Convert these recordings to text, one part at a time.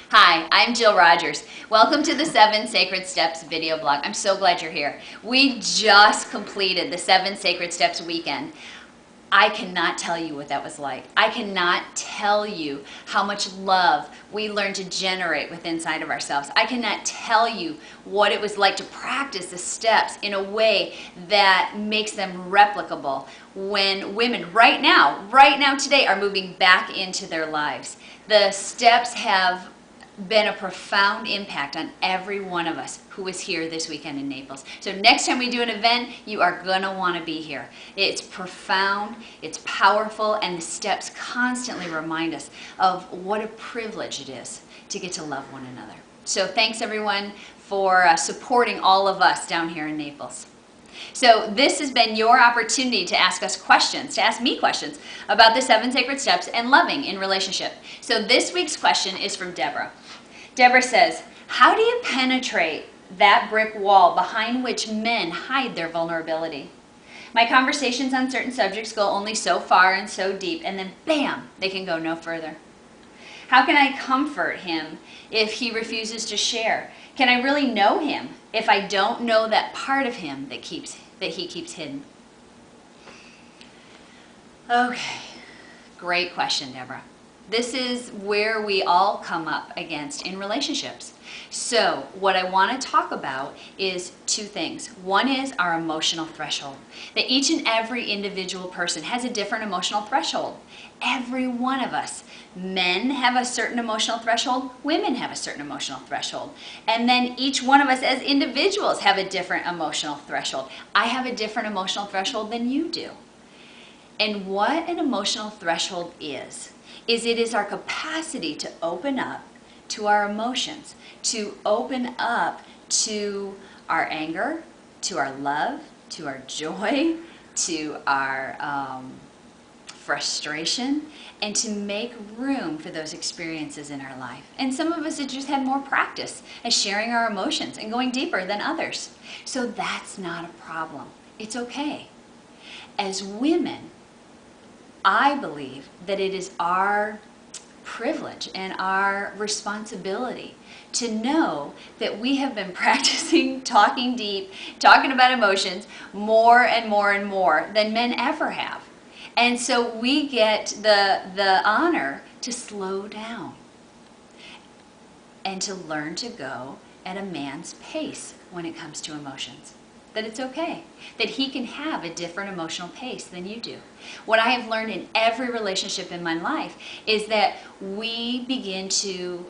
Hi, I'm Jill Rogers. Welcome to the 7 Sacred Steps video blog. I'm so glad you're here. We just completed the 7 Sacred Steps weekend. I cannot tell you what that was like. I cannot tell you how much love we learned to generate within inside of ourselves. I cannot tell you what it was like to practice the steps in a way that makes them replicable when women right now today are moving back into their lives. The steps have been a profound impact on every one of us who was here this weekend in Naples. So next time we do an event, you are going to want to be here. It's profound, it's powerful, and the steps constantly remind us of what a privilege it is to get to love one another. So thanks everyone for supporting all of us down here in Naples. So this has been your opportunity to ask us questions, to ask me questions about the 7 Sacred Steps and loving in relationship. So this week's question is from Deborah. Deborah says, how do you penetrate that brick wall behind which men hide their vulnerability? My conversations on certain subjects go only so far and so deep, and then bam, they can go no further. How can I comfort him if he refuses to share? Can I really know him if I don't know that part of him that he keeps hidden? Okay, great question, Deborah. This is where we all come up against in relationships. So what I want to talk about is two things. One is our emotional threshold. That each and every individual person has a different emotional threshold. Every one of us. Men have a certain emotional threshold. Women have a certain emotional threshold. And then each one of us as individuals have a different emotional threshold. I have a different emotional threshold than you do. And what an emotional threshold is it is our capacity to open up to our emotions, to open up to our anger, to our love, to our joy, to our frustration, and to make room for those experiences in our life. And some of us have just had more practice at sharing our emotions and going deeper than others. So that's not a problem. It's okay. As women, I believe that it is our privilege and our responsibility to know that we have been practicing talking deep, talking about emotions more and more and more than men ever have. And so we get the honor to slow down and to learn to go at a man's pace when it comes to emotions. That it's okay, that he can have a different emotional pace than you do. What I have learned in every relationship in my life is that we begin to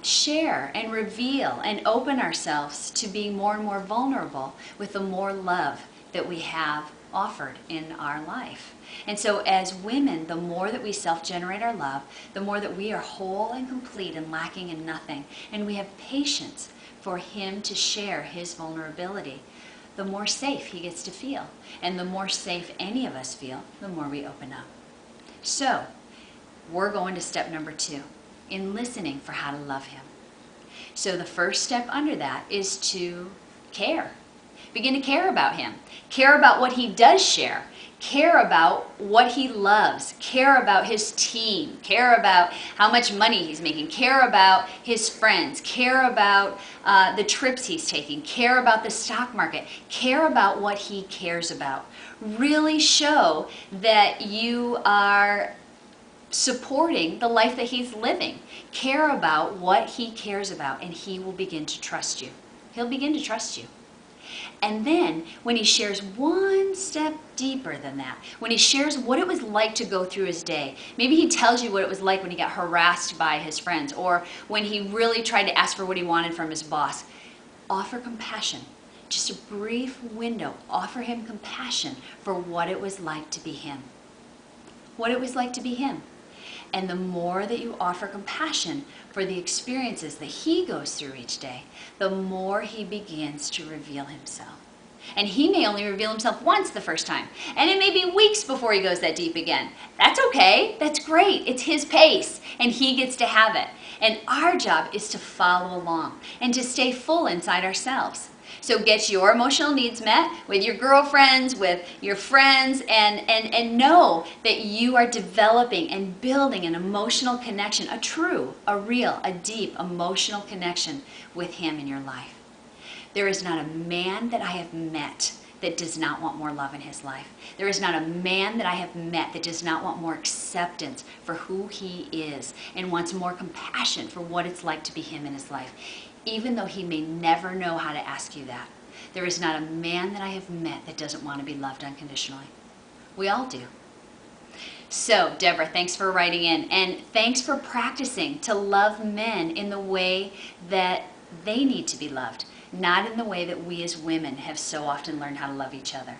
share and reveal and open ourselves to being more and more vulnerable with the more love that we have offered in our life. And so as women, the more that we self-generate our love, the more that we are whole and complete and lacking in nothing, and we have patience for him to share his vulnerability, the more safe he gets to feel. And the more safe any of us feel, the more we open up. So, we're going to step number 2, in listening for how to love him. So the first step under that is to care. Begin to care about him. Care about what he does share. Care about what he loves. Care about his team. Care about how much money he's making. Care about his friends. Care about the trips he's taking. Care about the stock market. Care about what he cares about. Really show that you are supporting the life that he's living. Care about what he cares about, and he will begin to trust you. He'll begin to trust you. And then when he shares one step deeper than that, when he shares what it was like to go through his day, maybe he tells you what it was like when he got harassed by his friends, or when he really tried to ask for what he wanted from his boss, offer compassion. Just a brief window. Offer him compassion for what it was like to be him. What it was like to be him. And the more that you offer compassion for the experiences that he goes through each day, the more he begins to reveal himself. And he may only reveal himself once the first time. And it may be weeks before he goes that deep again. That's okay. That's great. It's his pace. And he gets to have it. And our job is to follow along and to stay full inside ourselves. So get your emotional needs met with your girlfriends, with your friends, and know that you are developing and building an emotional connection, a true, a real, a deep emotional connection with him in your life. There is not a man that I have met that does not want more love in his life. There is not a man that I have met that does not want more acceptance for who he is and wants more compassion for what it's like to be him in his life, even though he may never know how to ask you that. There is not a man that I have met that doesn't want to be loved unconditionally. We all do. So, Deborah, thanks for writing in, and thanks for practicing to love men in the way that they need to be loved, not in the way that we as women have so often learned how to love each other.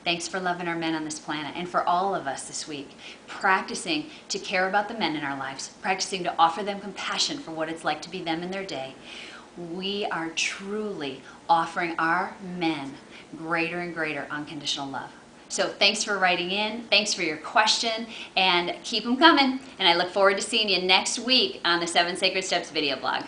Thanks for loving our men on this planet, and for all of us this week, practicing to care about the men in our lives, practicing to offer them compassion for what it's like to be them in their day. We are truly offering our men greater and greater unconditional love. So thanks for writing in, thanks for your question, and keep them coming. And I look forward to seeing you next week on the 7 Sacred Steps video blog.